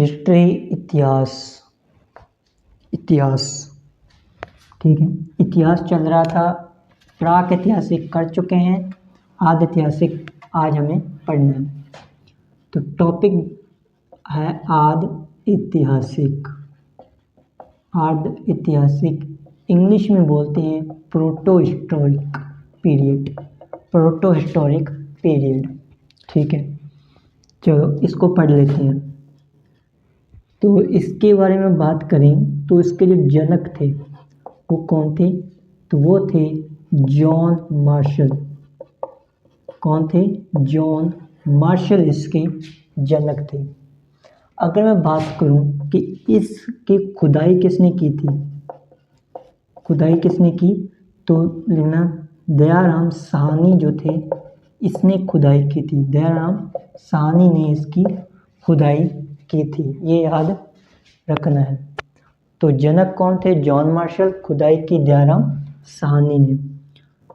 History, इतिहास। इतिहास, ठीक है। इतिहास चल रहा था, प्राक ऐतिहासिक कर चुके हैं, आदि ऐतिहासिक आज हमें पढ़ना है। तो टॉपिक है आदि ऐतिहासिक। आदि ऐतिहासिक इंग्लिश में बोलते हैं proto historic period. Proto historic period, ठीक है। चलो इसको पढ़ लेते हैं। तो इसके बारे में बात करें तो इसके जो जनक थे वो कौन थे? तो वो थे जॉन मार्शल। कौन थे? जॉन मार्शल इसके जनक थे। अगर मैं बात करूं कि इसकी खुदाई किसने की थी, खुदाई किसने की, तो लिखना दयाराम साहनी जो थे इसने खुदाई की थी। दयाराम साहनी ने इसकी खुदाई की थी, ये याद रखना है। तो जनक कौन थे? John Marshall. खुदाई की दयाराम साहनी ने।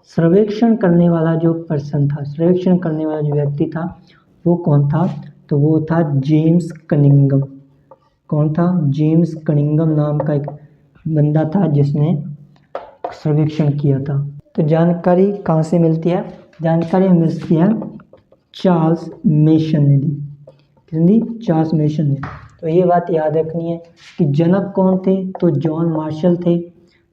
सर्वेक्षण करने वाला जो पर्सन था, सर्वेक्षण करने वाला जो व्यक्ति था वो कौन था? तो वो था जेम्स कनिंगम। कौन था? जेम्स कनिंगम नाम का एक बंदा था जिसने सर्वेक्षण किया था। तो जानकारी कहाँ से मिलती है? जानकारी मिलती है चार्ल्स मेसन ने दी। किसने दी? चार्ल्स मेसन ने। तो ये बात याद रखनी है कि जनक कौन थे? तो जॉन मार्शल थे।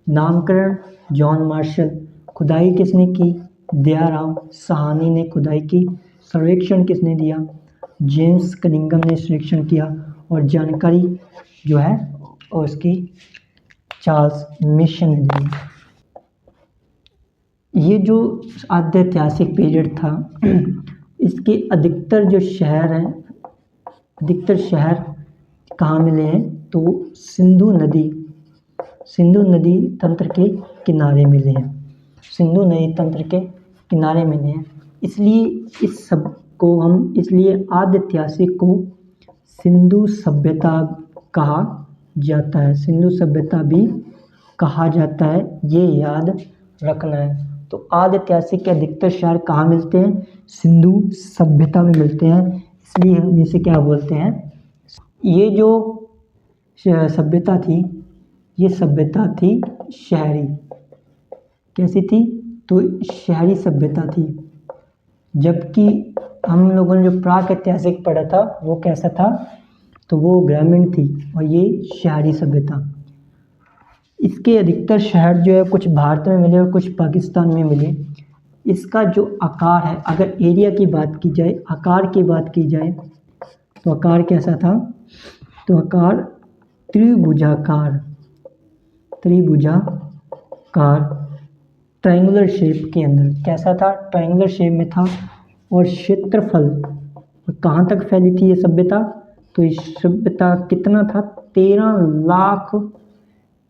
नामकरण जॉन मार्शल। खुदाई किसने की? दयाराम साहनी ने खुदाई की। सर्वेक्षण किसने दिया? जेम्स कनिंगम ने सर्वेक्षण किया। और जानकारी जो है और उसकी चार्ल्स मेसन ने दी। ये जो आद्य ऐतिहासिक पीरियड था इसके अधिकतर जो शहर हैं, अधिकतर शहर कहाँ मिले हैं? तो सिंधु नदी तंत्र के किनारे मिले हैं। सिंधु नदी तंत्र के किनारे मिले हैं। इसलिए इस सब को हम, इसलिए आद्य ऐतिहासिक को सिंधु सभ्यता कहा जाता है। सिंधु सभ्यता भी कहा जाता है, ये याद रखना है। तो आद्य ऐतिहासिक के अधिकतर शहर कहाँ मिलते हैं? सिंधु सभ्यता में मिलते हैं। इसलिए हम इसे क्या बोलते हैं? ये जो सभ्यता थी, ये सभ्यता थी शहरी। कैसी थी? तो शहरी सभ्यता थी। जबकि हम लोगों ने जो प्राक ऐतिहासिक पढ़ा था वो कैसा था? तो वो ग्रामीण थी और ये शहरी सभ्यता। इसके अधिकतर शहर जो है कुछ भारत में मिले और कुछ पाकिस्तान में मिले। इसका जो आकार है, अगर एरिया की बात की जाए, आकार की बात की जाए तो आकार कैसा था? तो आकार त्रिभुजाकार ट्रायंगुलर शेप के अंदर। कैसा था? ट्रायंगुलर शेप में था। और क्षेत्रफल कहाँ तक फैली थी ये सभ्यता? तो ये सभ्यता कितना था? 13 लाख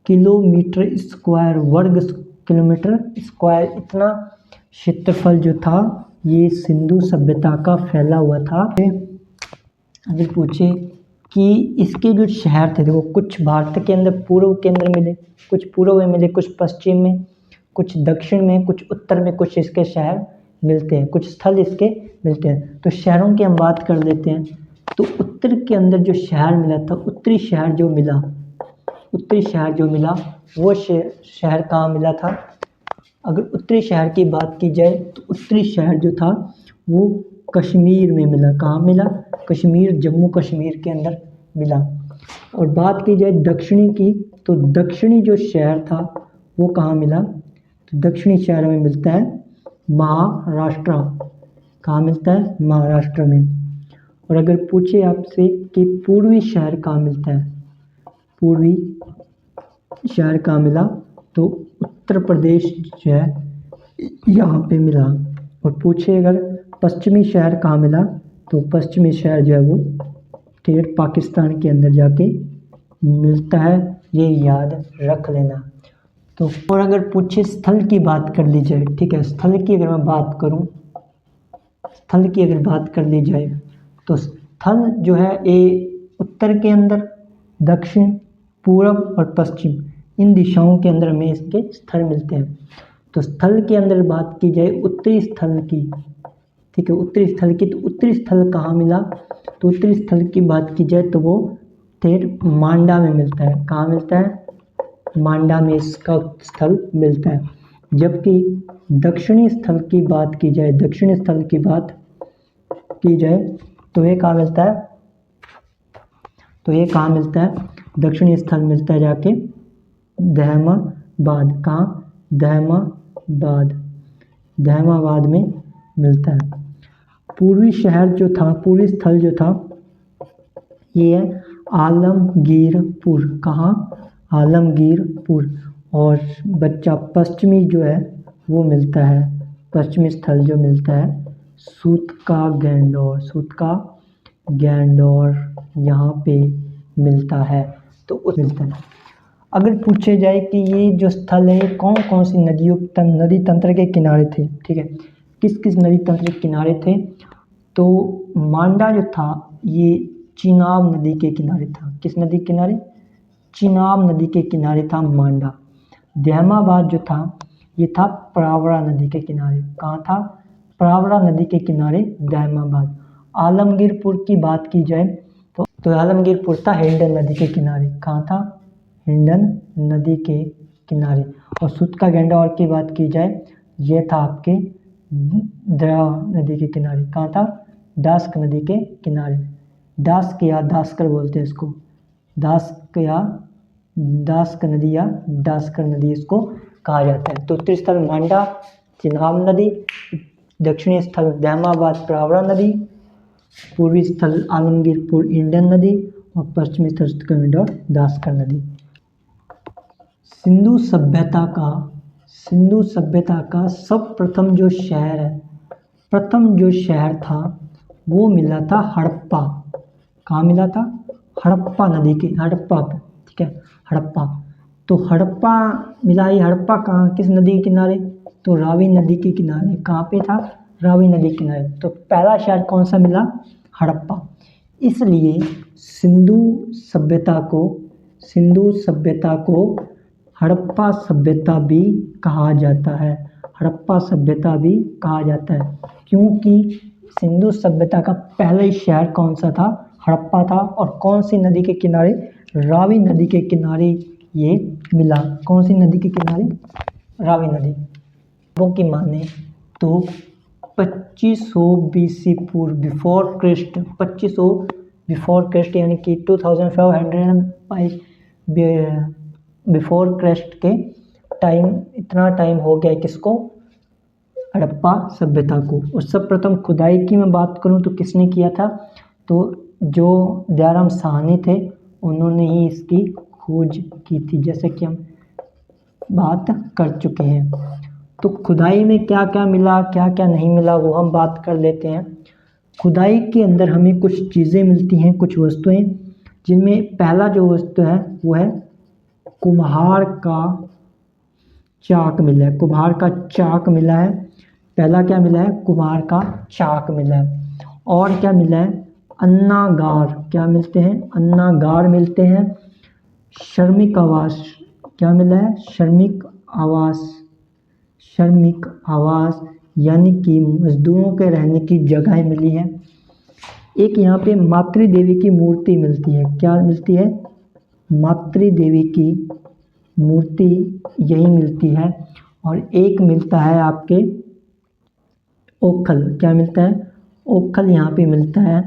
किलोमीटर स्क्वायर, वर्ग किलोमीटर स्क्वायर, इतना क्षेत्रफल जो था ये सिंधु सभ्यता का फैला हुआ था। अगर पूछे कि इसके जो शहर थे, देखो कुछ भारत के अंदर पूर्व के अंदर मिले, कुछ पूर्व में मिले, कुछ पश्चिम में, कुछ दक्षिण में, कुछ उत्तर में, कुछ इसके शहर मिलते हैं, कुछ स्थल इसके मिलते हैं। तो शहरों की हम बात कर लेते हैं। तो उत्तर के अंदर जो शहर मिला था, उत्तरी शहर जो मिला वो शहर कहाँ मिला था? अगर उत्तरी शहर की बात की जाए तो उत्तरी शहर जो था वो कश्मीर में मिला। कहाँ मिला? कश्मीर, जम्मू कश्मीर के अंदर मिला। और बात की जाए दक्षिणी की, तो दक्षिणी जो शहर था वो कहाँ मिला? तो दक्षिणी शहर में मिलता है महाराष्ट्र। कहाँ मिलता है? महाराष्ट्र में। और अगर पूछे आपसे कि पूर्वी शहर कहाँ मिलता है, पूर्वी शहर कहाँ मिला? तो उत्तर प्रदेश जो है यहाँ पे मिला। और पूछे अगर पश्चिमी शहर कहाँ मिला, तो पश्चिमी शहर जो है वो ठेठ पाकिस्तान के अंदर जाके मिलता है, ये याद रख लेना। तो और अगर पूछे स्थल की बात कर ली जाए, ठीक है, स्थल की अगर मैं बात करूँ, स्थल की अगर बात कर ली जाए तो स्थल जो है ये उत्तर के अंदर, दक्षिण, पूर्व और पश्चिम, इन दिशाओं के अंदर में इसके स्थल मिलते हैं। तो स्थल के अंदर बात की जाए उत्तरी स्थल की, ठीक है, उत्तरी स्थल की, तो उत्तरी स्थल कहाँ मिला? तो उत्तरी स्थल की बात की जाए तो वो फिर मांडा में मिलता है। कहाँ मिलता है? मांडा में इसका स्थल मिलता है। जबकि दक्षिणी स्थल की बात की जाए, दक्षिणी स्थल की बात की जाए तो ये कहाँ मिलता है? तो ये कहाँ मिलता है? दक्षिणी स्थल मिलता है जाके दहमाबाद। कहाँ? दहमाबाद, दहमाबाद में मिलता है। पूर्वी शहर जो था, पूर्वी स्थल जो था, ये है आलमगीरपुर। कहाँ? आलमगीरपुर। और बच्चा पश्चिमी जो है वो मिलता है, पश्चिमी स्थल जो मिलता है सूतका गैंडोर, सूतका गैंडोर यहाँ पे मिलता है। तो उस मिलता है। अगर पूछे जाए कि ये जो स्थल है कौन कौन सी नदी तंत्र के किनारे थे, ठीक है, किस किस नदी तंत्र के किनारे थे, तो मांडा जो था ये चिनाब नदी के किनारे था। किस नदी के किनारे? चिनाब नदी के किनारे था मांडा। दहमाबाद जो था ये था प्रावरा नदी के किनारे। कहाँ था? प्रावरा नदी के किनारे दहमाबाद। आलमगीरपुर की बात की जाए तो आलमगीरपुर था हिंडन नदी के किनारे। कहाँ था? हिंडन नदी के किनारे। और सूतका गैंडोर की बात की जाए ये था आपके द्रा नदी के किनारे। कहाँ था? दास्क नदी के किनारे। दास्क या दास्कर बोलते हैं इसको, दास्क या दास्क नदी या दास्कर नदी इसको कहा जाता है। तो उत्तरी स्थल मांडा चिनाब नदी, दक्षिणी स्थल दहमाबाद प्रावरा नदी, पूर्वी स्थल आलमगीरपुर इंडन नदी और पश्चिमी स्थल गैंडोर दास्कर नदी। सिंधु सभ्यता का सब प्रथम जो शहर है, प्रथम जो शहर था वो मिला था हड़प्पा। कहाँ मिला था? हड़प्पा नदी के, हड़प्पा पे, ठीक है, हड़प्पा। तो हड़प्पा मिला, ये हड़प्पा कहाँ, किस नदी के किनारे? तो रावी नदी के किनारे। कहाँ पे था? रावी नदी के किनारे। तो पहला शहर कौन सा मिला? हड़प्पा। इसलिए सिंधु सभ्यता को हड़प्पा सभ्यता भी कहा जाता है। हड़प्पा सभ्यता भी कहा जाता है क्योंकि सिंधु सभ्यता का पहला शहर कौन सा था? हड़प्पा था। और कौन सी नदी के किनारे? रावी नदी के किनारे ये मिला। कौन सी नदी के किनारे? रावी नदी। लोगों की माने तो 2500 BC पूर्व, बिफोर क्रिस्ट, 2500 बिफोर क्रिस्ट यानी कि 2500 बिफोर क्रिस्ट के टाइम, इतना टाइम हो गया किसको? हड़प्पा सभ्यता को। और सब प्रथम खुदाई की मैं बात करूं तो किसने किया था? तो जो दयाराम साहनी थे उन्होंने ही इसकी खोज की थी, जैसे कि हम बात कर चुके हैं। तो खुदाई में क्या क्या मिला, क्या क्या नहीं मिला, वो हम बात कर लेते हैं। खुदाई के अंदर हमें कुछ चीज़ें मिलती हैं, कुछ वस्तुएं, जिनमें पहला जो वस्तु है वो है कुम्हार का चाक मिला है। कुम्हार का चाक मिला है। पहला क्या मिला है? कुम्हार का चाक मिला है। और क्या मिला है? अन्नागार। क्या मिलते हैं? अन्नागार मिलते हैं। श्रमिक आवास। क्या मिला है? श्रमिक आवास। श्रमिक आवास यानी कि मजदूरों के रहने की जगह मिली है। एक यहाँ पे मातृ देवी की मूर्ति मिलती है। क्या मिलती है? मातृ देवी की मूर्ति यही मिलती है। और एक मिलता है आपके ओखल। क्या मिलता है? ओखल यहाँ पे मिलता है।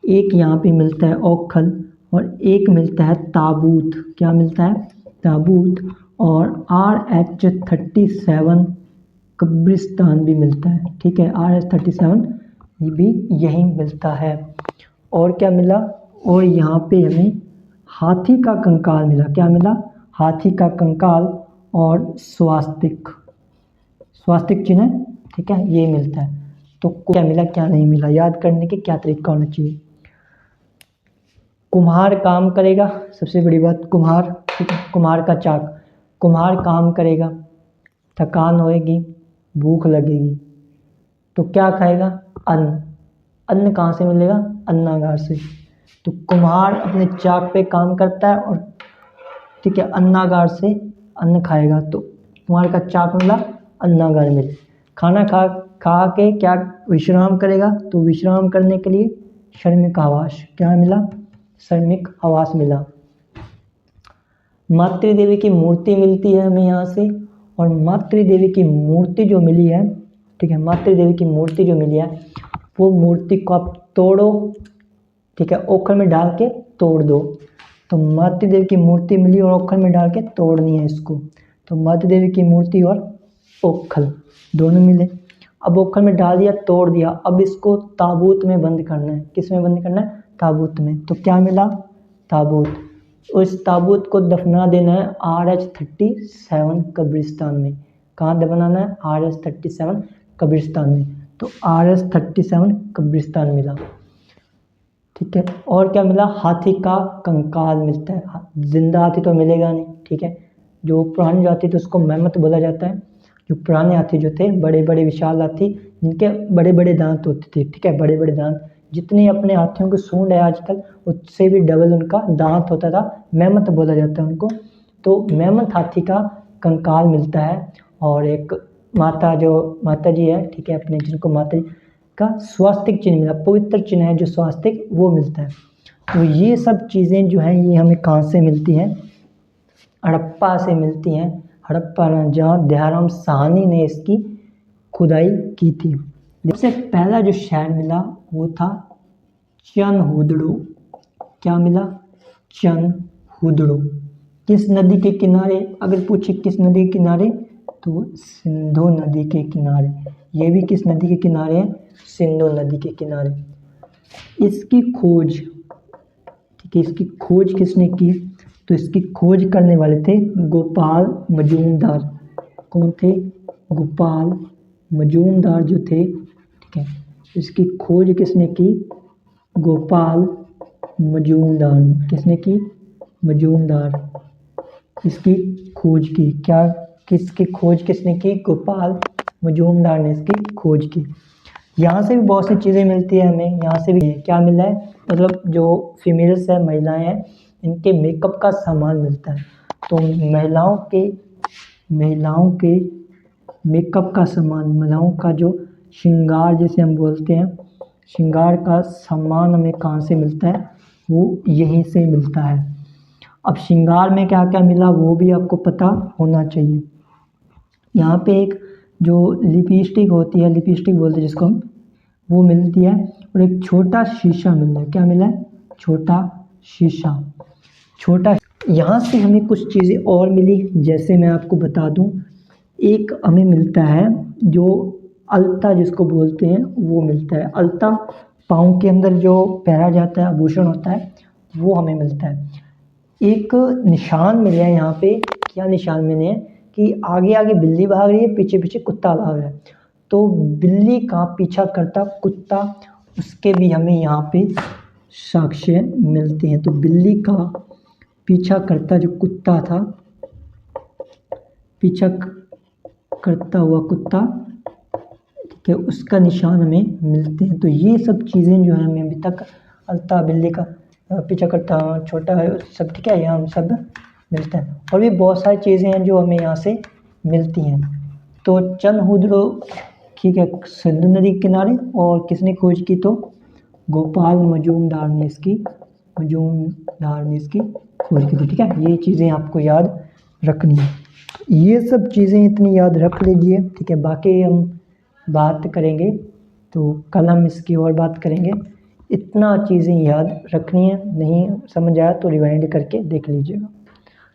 एक यहाँ पे मिलता है ओखल और एक मिलता है ताबूत। क्या मिलता है? ताबूत। और RH-37 कब्रिस्तान भी मिलता है। ठीक है, RH-37 भी यही मिलता है। और क्या मिला? और यहाँ पे हमें हाथी का कंकाल मिला। क्या मिला? हाथी का कंकाल और स्वास्तिक, स्वास्तिक चिन्ह, ठीक है, ये मिलता है। तो क्या मिला क्या नहीं मिला, याद करने के क्या तरीका होना चाहिए। कुम्हार काम करेगा, सबसे बड़ी बात कुम्हार, ठीक है, कुम्हार का चाक, कुम्हार काम करेगा, थकान होएगी, भूख लगेगी, तो क्या खाएगा? अन्न। अन्न कहाँ से मिलेगा? अन्नागार से। तो कुम्हार अपने चाक पे काम करता है और ठीक है अन्नागार से अन्न खाएगा। तो कुम्हार का चाक मिला, अन्नागार मिले। खाना खा के क्या विश्राम करेगा? तो विश्राम करने के लिए श्रमिक आवास। क्या मिला? श्रमिक आवास मिला। मातृ देवी की मूर्ति मिलती है हमें यहाँ से, और मातृ देवी की मूर्ति जो मिली है, ठीक है, मातृ देवी की मूर्ति जो मिली है वो मूर्ति को आप तोड़ो, ठीक है, ओखल में डाल के तोड़ दो। तो मातृ देवी की मूर्ति मिली और ओखल में डाल के तोड़नी है इसको। तो मातृ देवी की मूर्ति और ओखल दोनों मिले। अब ओखल में डाल दिया, तोड़ दिया, अब इसको ताबूत में बंद करना है। किस में बंद करना है? ताबूत में। तो क्या मिला? ताबूत। उस ताबूत को दफना देना है RH-37 कब्रिस्तान में। कहाँ दफनाना है? RH-37 कब्रिस्तान में। तो RH-37 कब्रिस्तान मिला, ठीक है। और क्या मिला? हाथी का कंकाल मिलता है। जिंदा हाथी तो मिलेगा नहीं, ठीक है। जो पुरानी जाति थी उसको मेमत बोला जाता है। जो पुराने हाथी जो थे, बड़े बड़े विशाल हाथी जिनके बड़े बड़े दांत होते थे, ठीक है, बड़े बड़े दांत, जितने अपने हाथियों की सूंड है आजकल उससे भी डबल उनका दांत होता था, मेमत बोला जाता है उनको। तो मेमत हाथी का कंकाल मिलता है। और एक माता जी है, ठीक है, अपने जिनको माता जी का स्वास्तिक चिन्ह मिला, पवित्र चिन्ह है जो स्वास्तिक, वो मिलता है। तो ये सब चीज़ें जो हैं ये हमें कहाँ से मिलती हैं? हड़प्पा से मिलती हैं। हड़प्पा जहाँ दयाराम साहनी ने इसकी खुदाई की थी। सबसे पहला जो शहर मिला वो था चनहुदड़ो। क्या मिला? चनहुदड़ो। किस नदी के किनारे? अगर पूछे किस नदी के किनारे, तो सिंधु नदी के किनारे। ये भी किस नदी के किनारे है? सिंधु नदी के किनारे। इसकी खोज, ठीक है, इसकी खोज किसने की? तो इसकी खोज करने वाले थे गोपाल मजूमदार। कौन थे? गोपाल मजूमदार जो थे, ठीक है। इसकी खोज किसने की? गोपाल मजूमदार। किसने की? मजूमदार। इसकी खोज की। क्या? किसकी खोज किसने की? गोपाल मजूमदार ने इसकी खोज की। यहाँ से भी बहुत सी चीज़ें मिलती है हमें। यहाँ से भी क्या मिला है? मतलब जो फीमेल्स है, महिलाएं हैं, इनके मेकअप का सामान मिलता है। तो महिलाओं के मेकअप का सामान, महिलाओं का जो श्रृंगार जिसे हम बोलते हैं, श्रृंगार का सामान हमें कहाँ से मिलता है? वो यहीं से मिलता है। अब श्रृंगार में क्या क्या मिला वो भी आपको पता होना चाहिए। यहाँ पे एक जो लिपस्टिक होती है, लिपस्टिक बोलते हैं जिसको हम, वो मिलती है। और एक छोटा शीशा मिल रहा है। क्या मिला है? छोटा शीशा। छोटा। यहाँ से हमें कुछ चीज़ें और मिली, जैसे मैं आपको बता दूँ, एक हमें मिलता है जो अलता जिसको बोलते हैं वो मिलता है। अलता पाँव के अंदर जो पहना जाता है, आभूषण होता है, वो हमें मिलता है। एक निशान मिले हैं यहाँ पे। क्या निशान मिले हैं? कि आगे आगे बिल्ली भाग रही है, पीछे पीछे कुत्ता भाग रहा है। तो बिल्ली का पीछा करता कुत्ता, उसके भी हमें यहाँ पे साक्ष्य मिलते हैं। तो बिल्ली का पीछा करता जो कुत्ता था, पीछा करता हुआ कुत्ता, ठीक है, उसका निशान हमें मिलते हैं। तो ये सब चीज़ें जो है हमें अभी तक, अलता, बिल्ली का पीछा करता, छोटा है, सब, ठीक है, यहाँ सब मिलता है। और भी बहुत सारी चीज़ें हैं जो हमें यहाँ से मिलती हैं। तो चनहुदड़ो, ठीक है, सिंधु नदी के किनारे। और किसने खोज की? तो गोपाल मजूमदार ने इसकी खोज की थी, ठीक है। ये चीज़ें आपको याद रखनी है। ये सब चीज़ें इतनी याद रख लीजिए, ठीक है। बाकी हम बात करेंगे तो कल हम इसकी और बात करेंगे। इतना चीज़ें याद रखनी है, नहीं समझ आया तो रिवाइंड करके देख लीजिएगा।